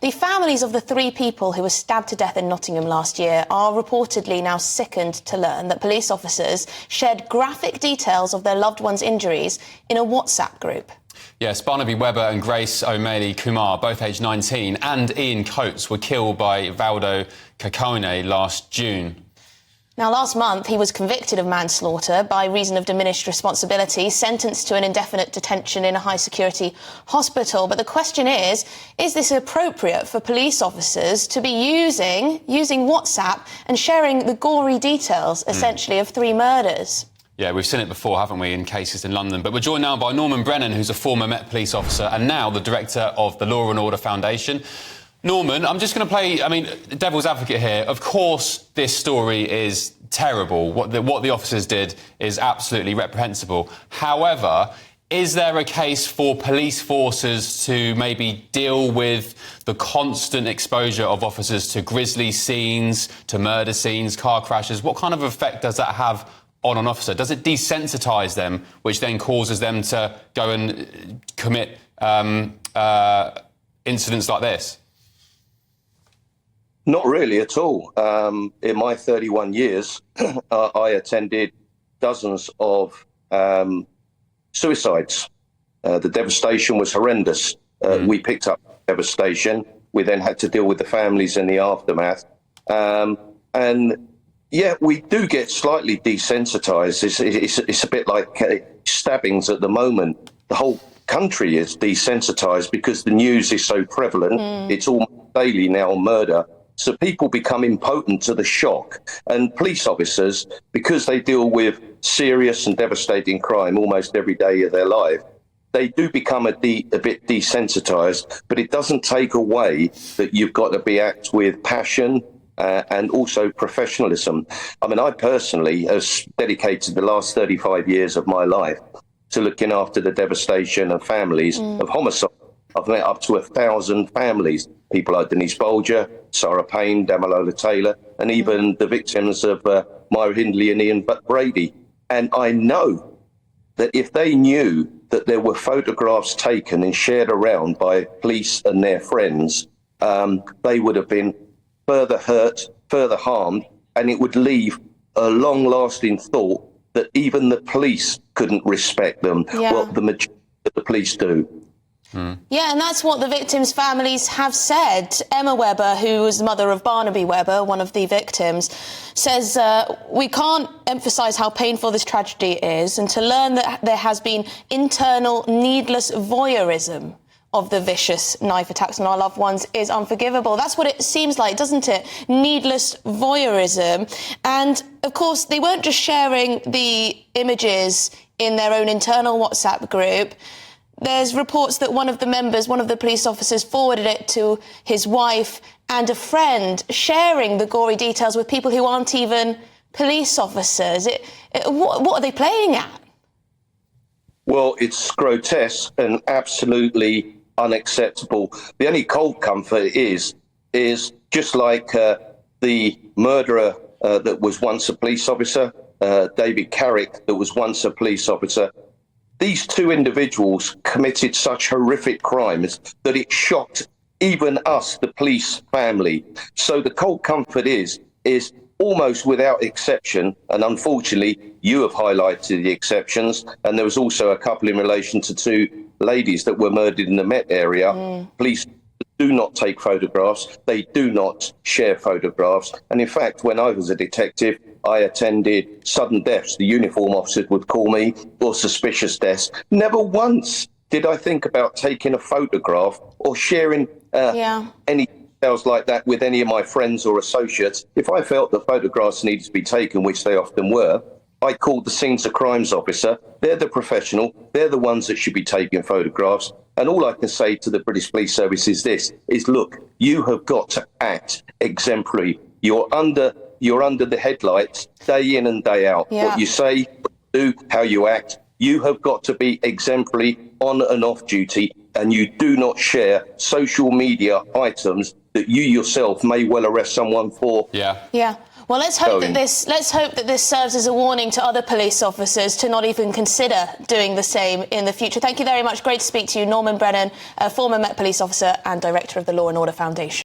The families of the 3 people who were stabbed to death in Nottingham last year are reportedly now sickened to learn that police officers shared graphic details of their loved ones' injuries in a WhatsApp group. Yes, Barnaby Webber and Grace O'Malley Kumar, both aged 19, and Ian Coates were killed by Valdo Cacone last June. Now, last month, he was convicted of manslaughter by reason of diminished responsibility, sentenced to an indefinite detention in a high-security hospital. But the question is this appropriate for police officers to be using WhatsApp and sharing the gory details, essentially, of 3 murders? Yeah, we've seen it before, haven't we, in cases in London. But we're joined now by Norman Brennan, who's a former Met Police officer and now the director of the Law and Order Foundation. Norman, I'm just going to play, devil's advocate here. Of course, this story is terrible. What the officers did is absolutely reprehensible. However, is there a case for police forces to maybe deal with the constant exposure of officers to grisly scenes, to murder scenes, car crashes? What kind of effect does that have on an officer? Does it desensitise them, which then causes them to go and commit incidents like this? Not really at all. In my 31 years, I attended dozens of suicides. The devastation was horrendous. We picked up devastation. We then had to deal with the families in the aftermath. And yeah, we do get slightly desensitized. It's a bit like stabbings at the moment. The whole country is desensitized because the news is so prevalent. It's almost daily now, murder. So people become impotent to the shock. And police officers, because they deal with serious and devastating crime almost every day of their life, they do become a bit desensitized, but it doesn't take away that you've got to act with passion and also professionalism. I personally have dedicated the last 35 years of my life to looking after the devastation of families of homicide. I've met up to 1,000 families, people like Denise Bolger, Sarah Payne, Damilola Taylor, and even the victims of Myra Hindley and Ian Brady. And I know that if they knew that there were photographs taken and shared around by police and their friends, they would have been further hurt, further harmed, and it would leave a long-lasting thought that even the police couldn't respect them. Yeah. Well, the majority of the police do. Yeah, and that's what the victims' families have said. Emma Webber, who was the mother of Barnaby Webber, one of the victims, says, we can't emphasise how painful this tragedy is, and to learn that there has been internal, needless voyeurism of the vicious knife attacks on our loved ones is unforgivable. That's what it seems like, doesn't it? Needless voyeurism. And, of course, they weren't just sharing the images in their own internal WhatsApp group. There's reports that one of the police officers, forwarded it to his wife and a friend, sharing the gory details with people who aren't even police officers. What are they playing at? Well, it's grotesque and absolutely unacceptable. The only cold comfort is just like the murderer that was once a police officer, David Carrick, that was once a police officer. These 2 individuals committed such horrific crimes that it shocked even us, the police family. So the cold comfort is almost without exception, and unfortunately you have highlighted the exceptions, and there was also a couple in relation to 2 ladies that were murdered in the Met area. Police do not take photographs. They do not share photographs. And in fact, when I was a detective, I attended sudden deaths. The uniform officers would call me, or suspicious deaths. Never once did I think about taking a photograph or sharing any details like that with any of my friends or associates. If I felt the photographs needed to be taken, which they often were, I called the scenes of crimes officer. They're the professional. They're the ones that should be taking photographs. And all I can say to the British Police Service is look, you have got to act exemplary. You're under the headlights day in and day out. Yeah. What you say, do, how you act. You have got to be exemplary on and off duty, and you do not share social media items that you yourself may well arrest someone for. Yeah. Well, let's hope that this serves as a warning to other police officers to not even consider doing the same in the future. Thank you very much. Great to speak to you, Norman Brennan, a former Met Police officer and director of the Law and Order Foundation.